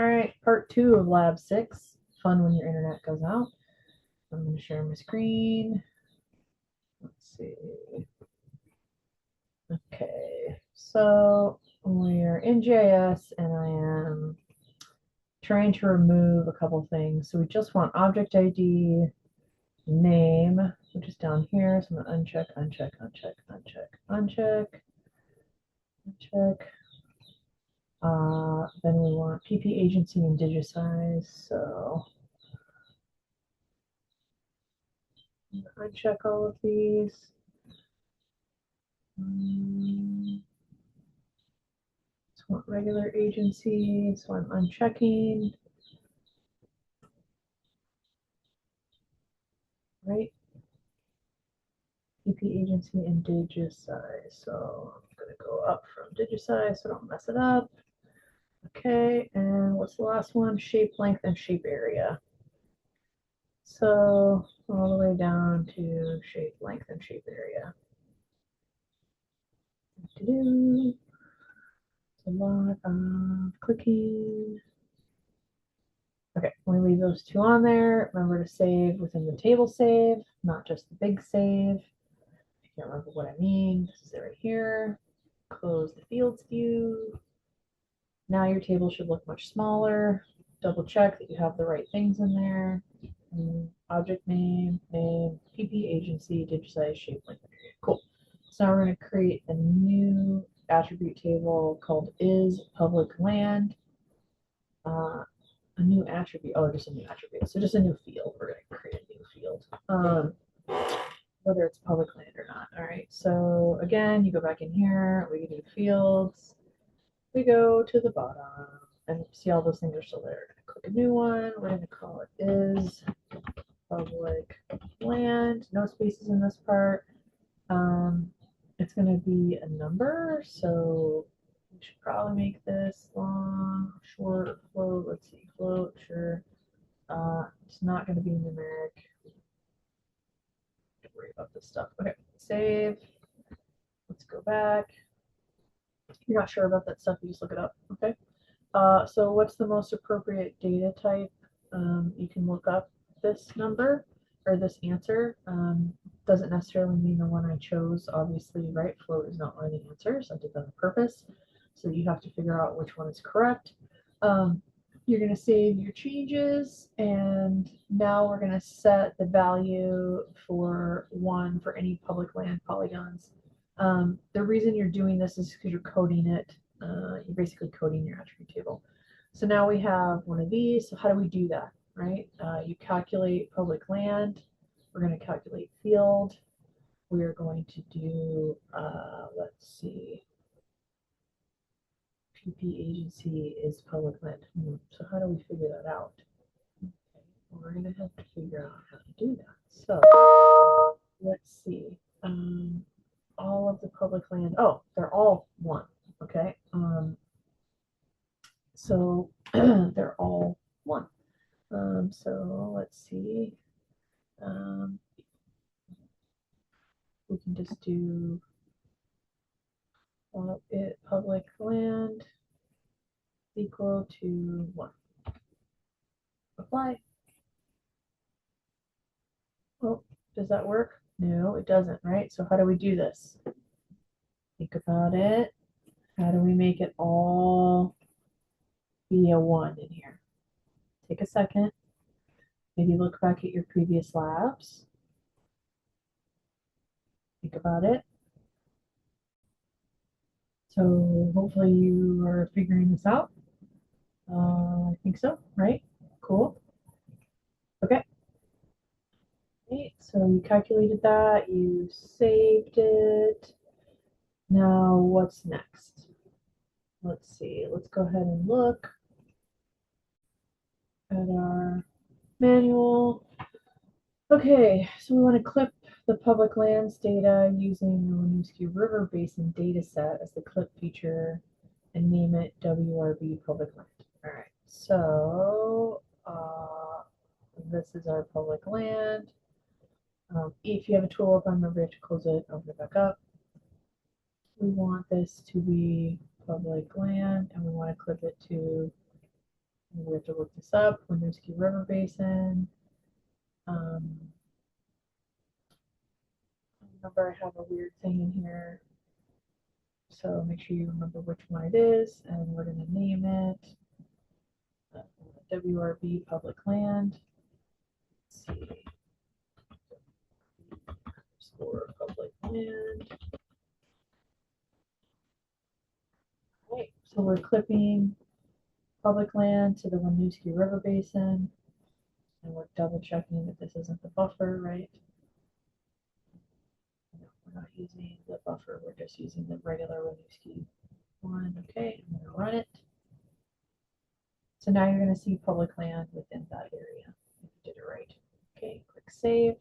All right, part 2 of Lab 6, fun when your internet goes out. I'm going to share my screen. Let's see. Okay, so we're in JS and I am trying to remove a couple things. So we just want object ID, name, which is down here. So I'm going to uncheck, uncheck, uncheck, uncheck, uncheck, uncheck. Then we want PP agency and digitize. So uncheck all of these. Just want regular agency, so I'm unchecking. Right? PP agency and digisize. So I'm going to go up from digisize so I don't mess it up. Okay, and what's the last one? Shape length and shape area. So all the way down to shape length and shape area. It's a lot of clicking. Okay, we leave those two on there. Remember to save within the table save, not just the big save. I can't remember what I mean. This is it right here. Close the fields view. Now your table should look much smaller. Double check that you have the right things in there. Object name, PP agency, digitize, shape, length, area. Cool. So now we're going to create a new attribute table called is public land. A new attribute. Oh, just a new attribute. So just a new field. We're going to create a new field. Whether it's public land or not. All right. So again, you go back in here. We do fields. We go to the bottom and see all those things are still there. We're going to click a new one. We're going to call it is public land. No spaces in this part. It's going to be a number. So we should probably make this long, short, float. Let's see, float, sure. It's not going to be numeric. Don't worry about this stuff. Okay, save. Let's go back. If you're not sure about that stuff, you just look it up. Okay. So what's the most appropriate data type? You can look up this number or this answer. Doesn't necessarily mean the one I chose. Obviously, right? Float is not one of the answers. I did that on purpose. So you have to figure out which one is correct. You're going to save your changes, and now we're going to set the value for 1 for any public land polygons. The reason you're doing this is because you're coding it. You're basically coding your attribute table. So now we have one of these. So how do we do that, right? You calculate public land. We're going to calculate field. We're going to do, let's see, PP agency is public land. So how do we figure that out? Okay, well, we're going to have to figure out how to do that. So let's see. All of the public land. Oh, they're all 1. Okay. So they're all 1. So let's see. We can just do public land equal to 1. Apply. Oh, does that work? No, it doesn't, right? So how do we do this? Think about it. How do we make it all be a 1 in here? Take a second. Maybe look back at your previous labs. Think about it. So hopefully you are figuring this out. I think so, right? Cool. Okay. Okay, so you calculated that, you saved it. Now what's next? Let's see, let's go ahead and look at our manual. Okay, so we want to clip the public lands data using the Winooski River Basin dataset as the clip feature and name it WRB public land. All right, so this is our public land. If you have a tool open, remember you have to close it, open it back up. We want this to be public land and we want to clip it to We have to look this up. Winooski River Basin. Remember, I have a weird thing in here. So make sure you remember which one it is, and we're going to name it WRB Public Land. Let's see. Score public land. Right. So we're clipping public land to the Winooski River Basin, and we're double checking that this isn't the buffer, right? No, we're not using the buffer, we're just using the regular Winooski one. Okay, I'm going to run it. So now you're going to see public land within that area if you did it right. Okay, click save.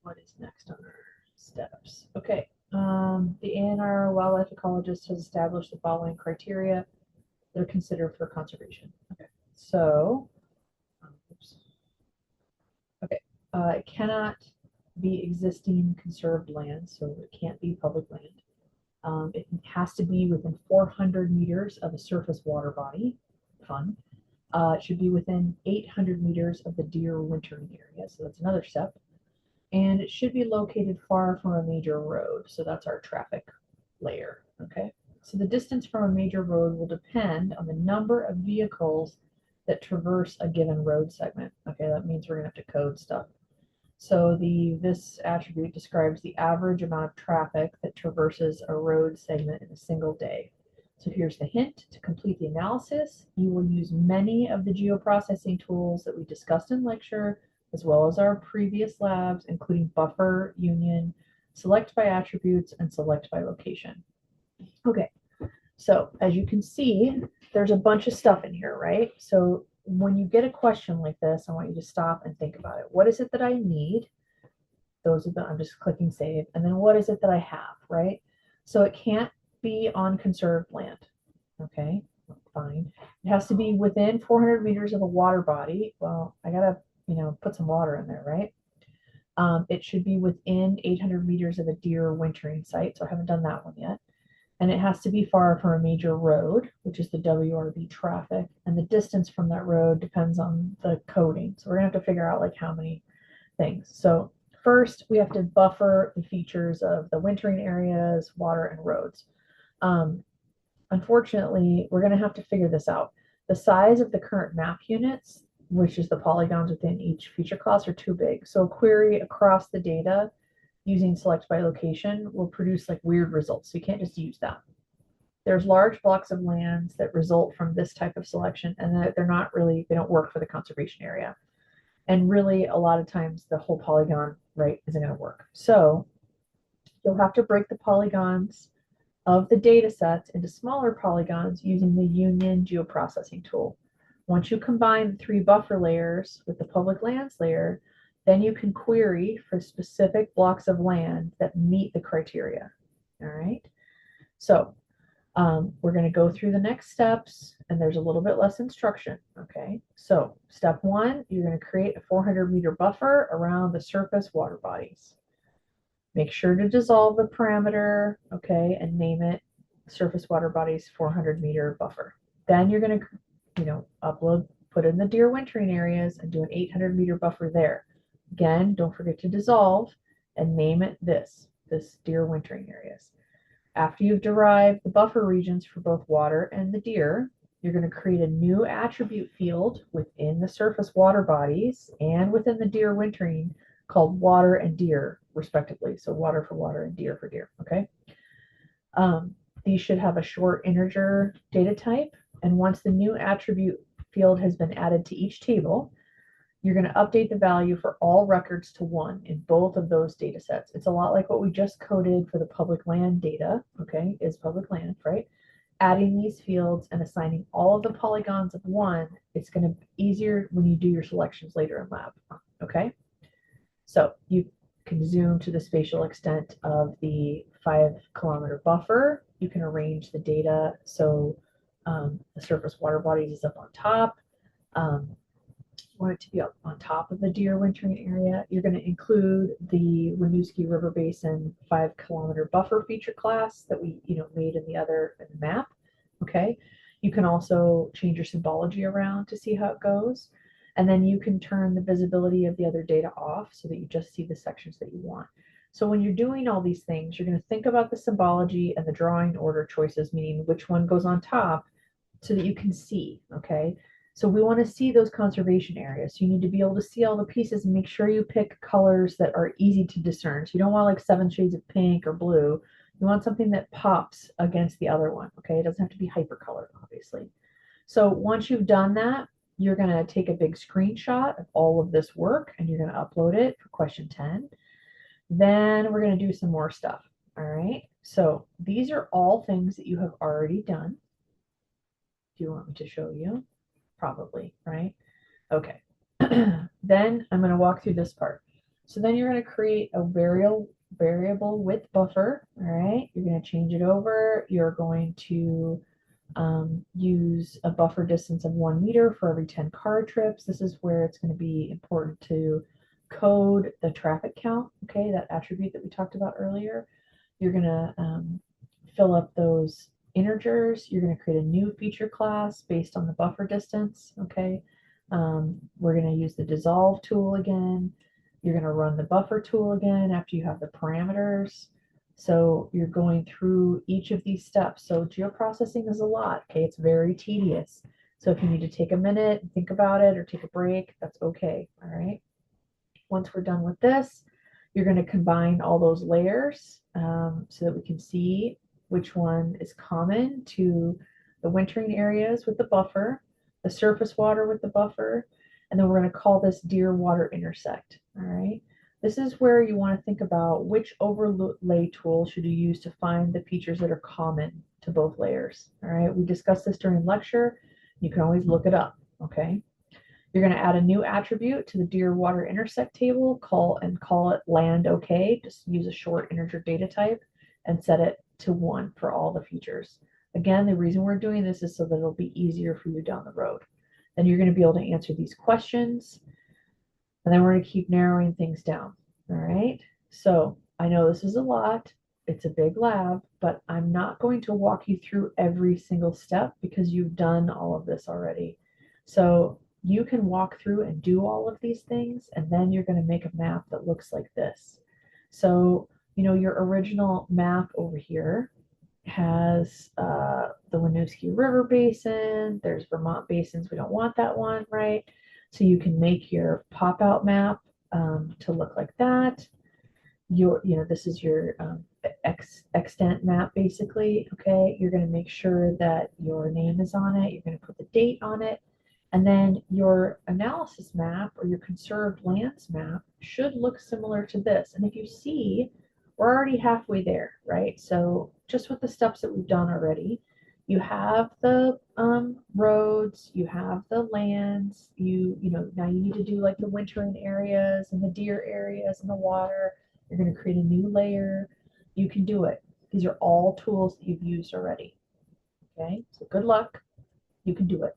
What is next on our steps? Okay, the ANR wildlife ecologist has established the following criteria that are considered for conservation. Okay, so, oops. Okay, it cannot be existing conserved land, so it can't be public land. It has to be within 400 meters of a surface water body. Fun. It should be within 800 meters of the deer wintering area, so that's another step. And it should be located far from a major road, so that's our traffic layer, okay? So the distance from a major road will depend on the number of vehicles that traverse a given road segment. Okay, that means we're gonna have to code stuff. So this attribute describes the average amount of traffic that traverses a road segment in a single day. So here's the hint. To complete the analysis, you will use many of the geoprocessing tools that we discussed in lecture, as well as our previous labs, including buffer, union, select by attributes, and select by location. Okay, so as you can see, there's a bunch of stuff in here, right? So when you get a question like this, I want you to stop and think about it. What is it that I need? I'm just clicking save. And then what is it that I have, right? So it can't be on conserved land. Okay, fine. It has to be within 400 meters of a water body. Well, I gotta, put some water in there, right? It should be within 800 meters of a deer wintering site. So I haven't done that one yet. And it has to be far from a major road, which is the WRB traffic. And the distance from that road depends on the coding. So we're gonna have to figure out like how many things. So first, we have to buffer the features of the wintering areas, water, and roads. Unfortunately, we're going to have to figure this out. The size of the current map units, which is the polygons within each feature class, are too big. So a query across the data using select by location will produce like weird results. So you can't just use that. There's large blocks of lands that result from this type of selection, and they don't work for the conservation area. And really, a lot of times the whole polygon, right, isn't going to work. So you'll have to break the polygons of the data sets into smaller polygons using the union geoprocessing tool. Once you combine the 3 buffer layers with the public lands layer, then you can query for specific blocks of land that meet the criteria. All right. So we're going to go through the next steps, and there's a little bit less instruction. Okay, so step 1, you're going to create a 400-meter buffer around the surface water bodies. Make sure to dissolve the parameter, okay, and name it surface water bodies 400-meter buffer. Then you're going to, put in the deer wintering areas and do an 800-meter buffer there. Again, don't forget to dissolve and name it this deer wintering areas. After you've derived the buffer regions for both water and the deer, you're going to create a new attribute field within the surface water bodies and within the deer wintering called water and deer, respectively. So water for water and deer for deer, okay? These should have a short integer data type, and once the new attribute field has been added to each table, you're going to update the value for all records to 1 in both of those data sets. It's a lot like what we just coded for the public land data, okay, is public land, right? Adding these fields and assigning all of the polygons of 1, it's going to be easier when you do your selections later in lab, okay? So you can zoom to the spatial extent of the 5-kilometer buffer. You can arrange the data so the surface water bodies is up on top. Want it to be up on top of the deer wintering area. You're going to include the Winooski River Basin 5-kilometer buffer feature class that we made in the map. Okay, You can also change your symbology around to see how it goes. And then you can turn the visibility of the other data off so that you just see the sections that you want. So when you're doing all these things, you're going to think about the symbology and the drawing order choices, meaning which one goes on top so that you can see, okay? So we want to see those conservation areas. So you need to be able to see all the pieces and make sure you pick colors that are easy to discern. So you don't want like 7 shades of pink or blue. You want something that pops against the other one, okay? It doesn't have to be hypercolored, obviously. So once you've done that, you're going to take a big screenshot of all of this work and you're going to upload it for question 10. Then we're going to do some more stuff, all right? So these are all things that you have already done. Do you want me to show you? Probably, right? Okay. Then I'm going to walk through this part. So then you're going to create a variable width buffer. All right. You're going to change it over. You're going to use a buffer distance of 1 meter for every 10 car trips. This is where it's going to be important to code the traffic count. Okay. That attribute that we talked about earlier. You're going to fill up those integers. You're going to create a new feature class based on the buffer distance. Okay. We're going to use the dissolve tool again. You're going to run the buffer tool again after you have the parameters. So you're going through each of these steps. So geoprocessing is a lot. Okay. It's very tedious. So if you need to take a minute and think about it or take a break, that's okay. All right. Once we're done with this, you're going to combine all those layers so that we can see which one is common to the wintering areas with the buffer, the surface water with the buffer, and then we're going to call this Deer Water Intersect. All right. This is where you want to think about which overlay tool should you use to find the features that are common to both layers. All right. We discussed this during lecture. You can always look it up. Okay. You're going to add a new attribute to the Deer Water Intersect table, call it land OK. Just use a short integer data type and set it to 1 for all the features. Again, the reason we're doing this is so that it'll be easier for you down the road. Then you're going to be able to answer these questions. And then we're going to keep narrowing things down. All right. So I know this is a lot. It's a big lab, but I'm not going to walk you through every single step because you've done all of this already. So you can walk through and do all of these things, and then you're going to make a map that looks like this. So, you know, your original map over here has the Winooski River Basin. There's Vermont Basins. We don't want that one, right? So you can make your pop-out map to look like that. This is your extent map, basically. Okay, you're going to make sure that your name is on it. You're going to put the date on it. And then your analysis map or your conserved lands map should look similar to this. And if you see, we're already halfway there, right? So just with the steps that we've done already, you have the roads, you have the lands, now you need to do like the wintering areas and the deer areas and the water. You're going to create a new layer. You can do it. These are all tools that you've used already. Okay, so good luck. You can do it.